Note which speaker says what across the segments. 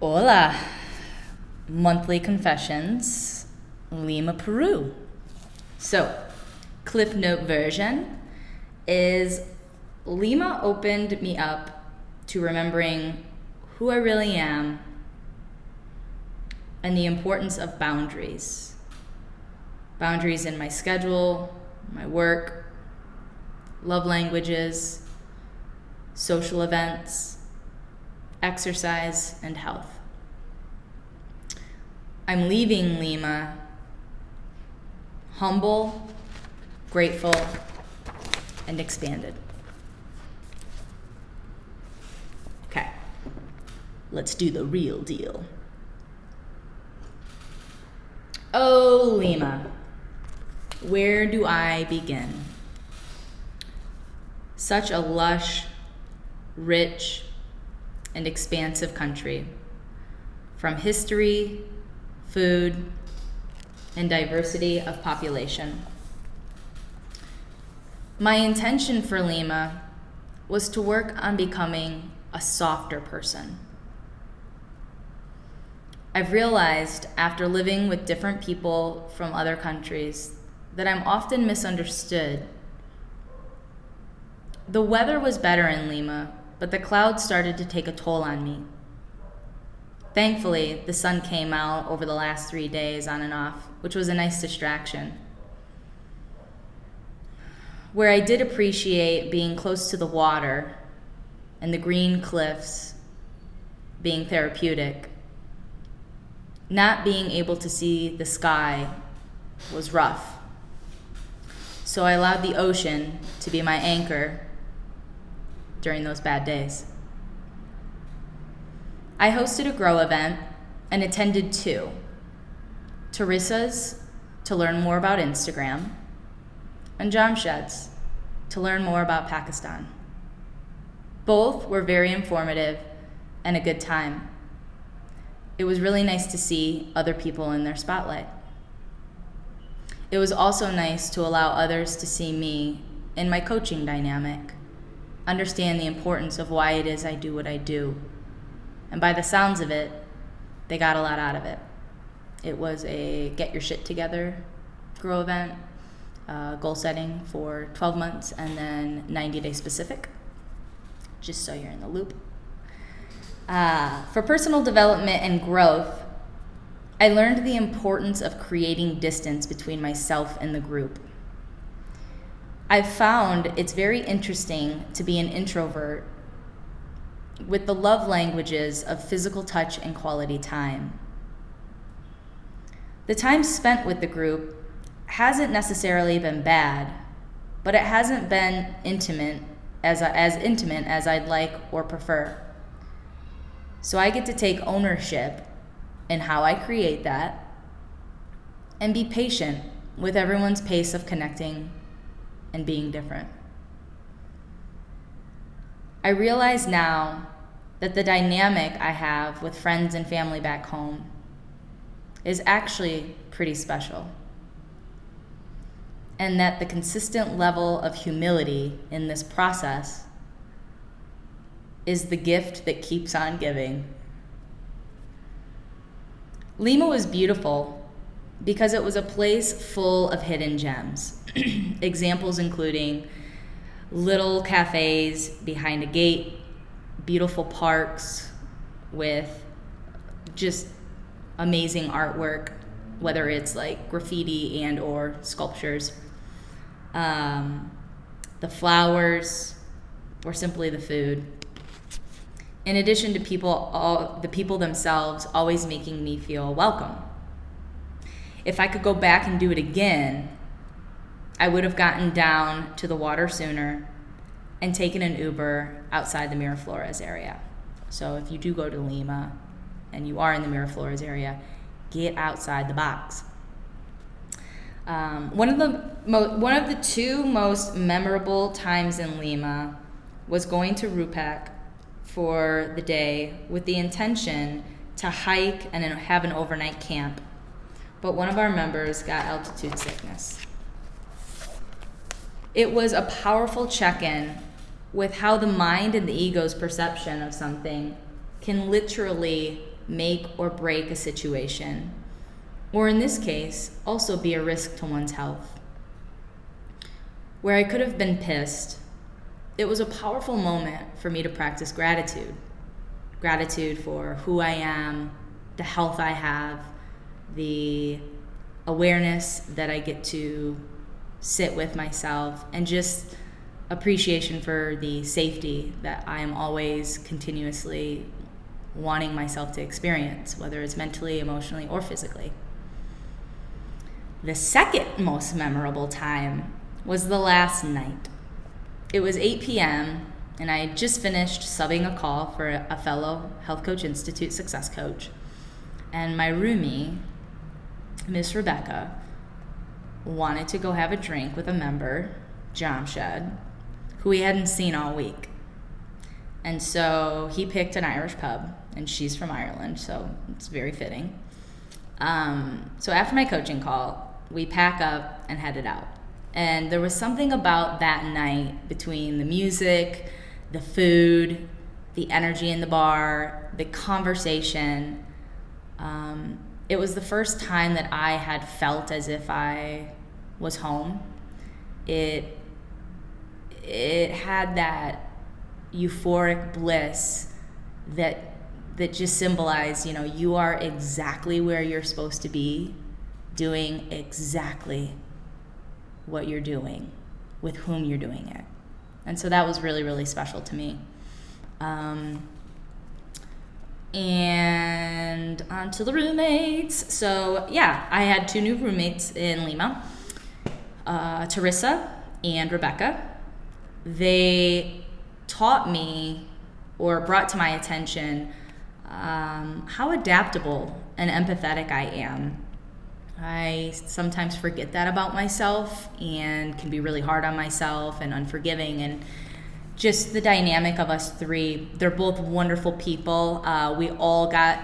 Speaker 1: Hola, monthly confessions, Lima, Peru. So, Cliff Note version is Lima opened me up to remembering who I really am and the importance of boundaries. Boundaries in my schedule, my work, love languages, social events, exercise, and health. I'm leaving Lima humble, grateful, and expanded. Okay, let's do the real deal. Oh, Lima, where do I begin? Such a lush, rich, and expansive country, from history, food, and diversity of population. My intention for Lima was to work on becoming a softer person. I've realized after living with different people from other countries that I'm often misunderstood. The weather was better in Lima, but the clouds started to take a toll on me. Thankfully, the sun came out over the last 3 days on and off, which was a nice distraction. Where I did appreciate being close to the water and the green cliffs being therapeutic, not being able to see the sky was rough. So I allowed the ocean to be my anchor during those bad days. I hosted a grow event and attended two. Teresa's to learn more about Instagram, and Jamshed's to learn more about Pakistan. Both were very informative and a good time. It was really nice to see other people in their spotlight. It was also nice to allow others to see me in my coaching dynamic, understand the importance of why it is I do what I do. And by the sounds of it, they got a lot out of it. It was a get your shit together grow event, goal setting for 12 months and then 90-day specific, just so you're in the loop. For personal development and growth, I learned the importance of creating distance between myself and the group. I've found it's very interesting to be an introvert with the love languages of physical touch and quality time. The time spent with the group hasn't necessarily been bad, but it hasn't been intimate as intimate as I'd like or prefer. So I get to take ownership in how I create that and be patient with everyone's pace of connecting and being different. I realize now that the dynamic I have with friends and family back home is actually pretty special, and that the consistent level of humility in this process is the gift that keeps on giving. Lima was beautiful because it was a place full of hidden gems. Examples including little cafes behind a gate, beautiful parks with just amazing artwork, whether it's like graffiti and or sculptures. The flowers, or simply the food. In addition to the people themselves always making me feel welcome. If I could go back and do it again, I would have gotten down to the water sooner and taken an Uber outside the Miraflores area. So if you do go to Lima and you are in the Miraflores area, get outside the box. One of the two most memorable times in Lima was going to Rupak for the day with the intention to hike and have an overnight camp. But one of our members got altitude sickness. It was a powerful check-in with how the mind and the ego's perception of something can literally make or break a situation, or in this case, also be a risk to one's health. Where I could have been pissed, it was a powerful moment for me to practice gratitude. Gratitude for who I am, the health I have, the awareness that I get to sit with myself, and just appreciation for the safety that I am always continuously wanting myself to experience, whether it's mentally, emotionally, or physically. The second most memorable time was the last night. It was 8 p.m., and I had just finished subbing a call for a fellow Health Coach Institute success coach. And my roomie, Miss Rebecca, wanted to go have a drink with a member, Jamshed, who we hadn't seen all week. And so he picked an Irish pub, and she's from Ireland, so it's very fitting. So after my coaching call, we pack up and headed out. And there was something about that night, between the music, the food, the energy in the bar, the conversation. It was the first time that I had felt as if I was home. It had that euphoric bliss that just symbolized, you are exactly where you're supposed to be, doing exactly what you're doing, with whom you're doing it. And so that was really, really special to me. And on to the roommates. So yeah, I had 2 new roommates in Lima, Teresa and Rebecca. They taught me, or brought to my attention, how adaptable and empathetic I am. I sometimes forget that about myself and can be really hard on myself and unforgiving. And just the dynamic of us 3, they're both wonderful people. We all got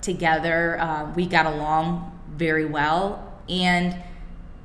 Speaker 1: together. We got along very well. And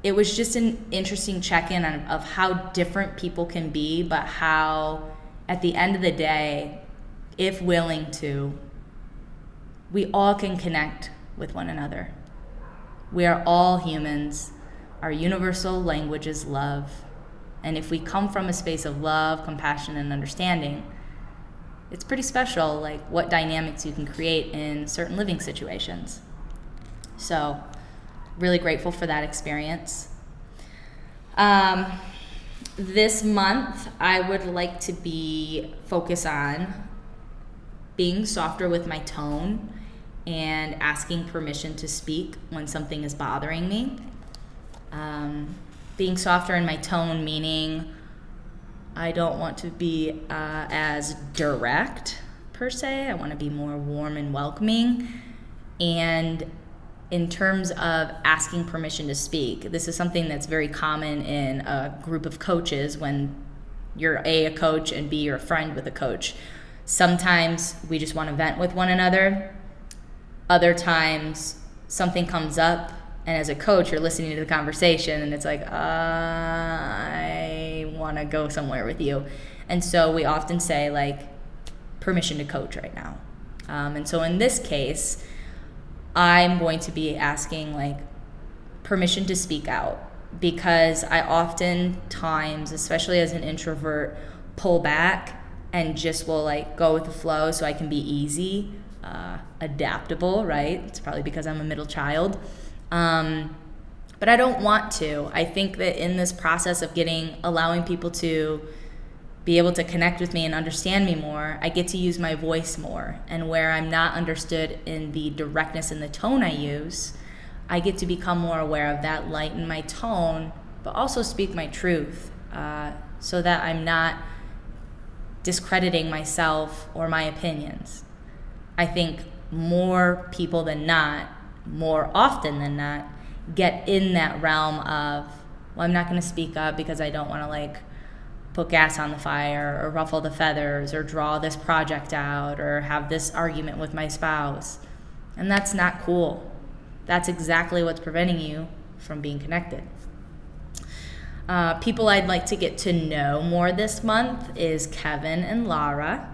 Speaker 1: it was just an interesting check-in of how different people can be, but how at the end of the day, if willing to, we all can connect with one another. We are all humans. Our universal language is love. And if we come from a space of love, compassion, and understanding, it's pretty special, like what dynamics you can create in certain living situations. So, really grateful for that experience. This month, I would like to focus on being softer with my tone and asking permission to speak when something is bothering me. Being softer in my tone, meaning I don't want to be as direct, per se. I want to be more warm and welcoming. And in terms of asking permission to speak, this is something that's very common in a group of coaches when you're A, a coach, and B, you're a friend with a coach. Sometimes we just want to vent with one another. Other times something comes up, and as a coach, you're listening to the conversation, and it's like, I want to go somewhere with you. And so we often say, like, permission to coach right now. And so in this case, I'm going to be asking, like, permission to speak out, because I oftentimes, especially as an introvert, pull back and just will, like, go with the flow so I can be easy. Adaptable, right? It's probably because I'm a middle child. But I don't want to. I think that in this process of allowing people to be able to connect with me and understand me more, I get to use my voice more. And where I'm not understood in the directness and the tone I use, I get to become more aware of that, lighten my tone, but also speak my truth, so that I'm not discrediting myself or my opinions. I think more people than not, more often than not, get in that realm of, well, I'm not going to speak up because I don't want to, like, put gas on the fire or ruffle the feathers or draw this project out or have this argument with my spouse. And that's not cool. That's exactly what's preventing you from being connected. People I'd like to get to know more this month is Kevin and Lara.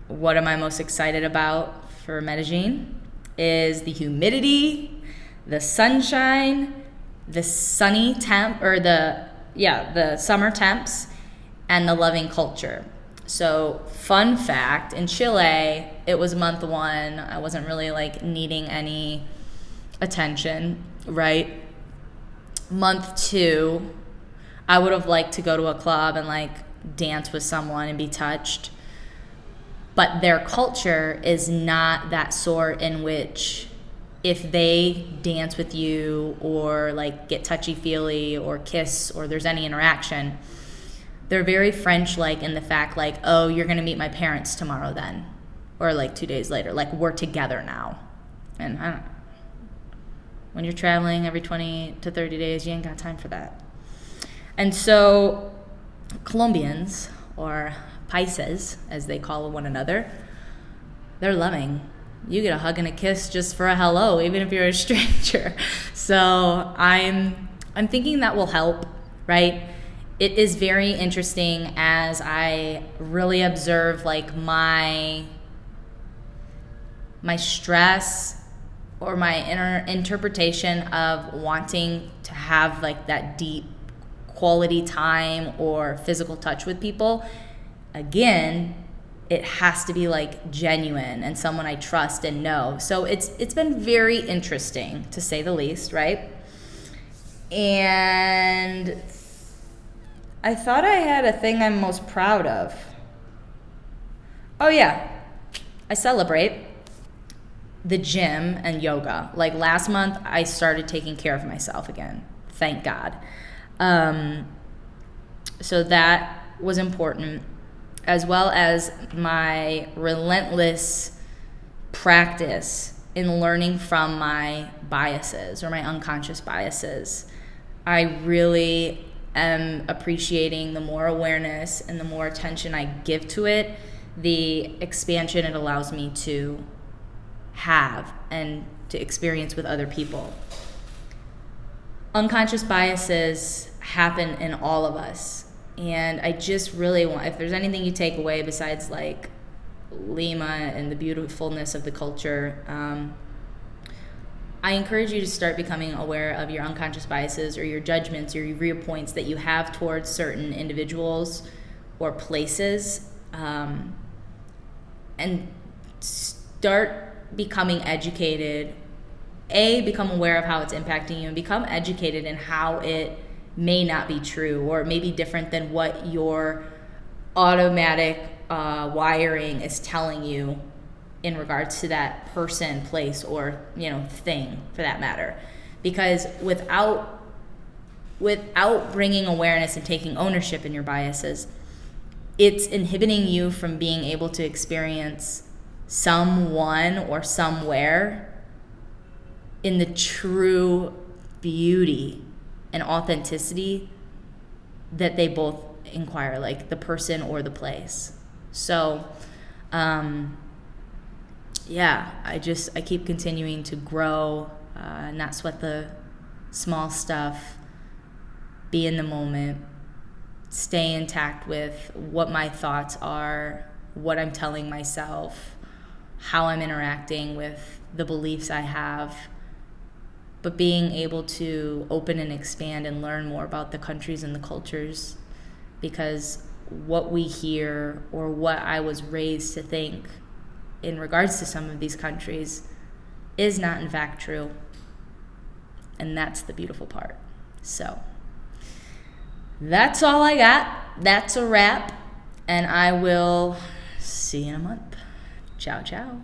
Speaker 1: what am I most excited about for Medellin is the humidity, the sunshine, the sunny temp, or the summer temps, and the loving culture. So, fun fact, in Chile, it was month 1. I wasn't really like needing any attention, right? Month 2, I would have liked to go to a club and like dance with someone and be touched. But their culture is not that sort in which if they dance with you or like get touchy-feely or kiss or there's any interaction, they're very French-like in the fact like, oh, you're going to meet my parents tomorrow then. Or like 2 days later. Like, we're together now. And I don't know. When you're traveling every 20 to 30 days, you ain't got time for that. And so Colombians, or paisas, as they call one another, they're loving. You get a hug and a kiss just for a hello, even if you're a stranger. So I'm thinking that will help, right? It is very interesting as I really observe like my stress or my inner interpretation of wanting to have like that deep quality time or physical touch with people. Again, it has to be like genuine and someone I trust and know. So it's been very interesting, to say the least, right? And I thought I had a thing I'm most proud of. Oh yeah, I celebrate the gym and yoga. Like last month, I started taking care of myself again. Thank God. So that was important, as well as my relentless practice in learning from my biases or my unconscious biases. I really am appreciating the more awareness and the more attention I give to it, the expansion it allows me to have and to experience with other people. Unconscious biases happen in all of us. And I just really want, if there's anything you take away besides like Lima and the beautifulness of the culture, I encourage you to start becoming aware of your unconscious biases or your judgments or your viewpoints that you have towards certain individuals or places, and start becoming educated. Become aware of how it's impacting you, and become educated in how it may not be true or may be different than what your automatic wiring is telling you in regards to that person, place, or thing for that matter. Because without bringing awareness and taking ownership in your biases, it's inhibiting you from being able to experience someone or somewhere in the true beauty and authenticity that they both inquire, like the person or the place. So I keep continuing to grow, not sweat the small stuff, be in the moment, stay intact with what my thoughts are, what I'm telling myself, how I'm interacting with the beliefs I have, but being able to open and expand and learn more about the countries and the cultures, because what we hear or what I was raised to think in regards to some of these countries is not in fact true. And that's the beautiful part. So that's all I got. That's a wrap. And I will see you in a month. Ciao, ciao.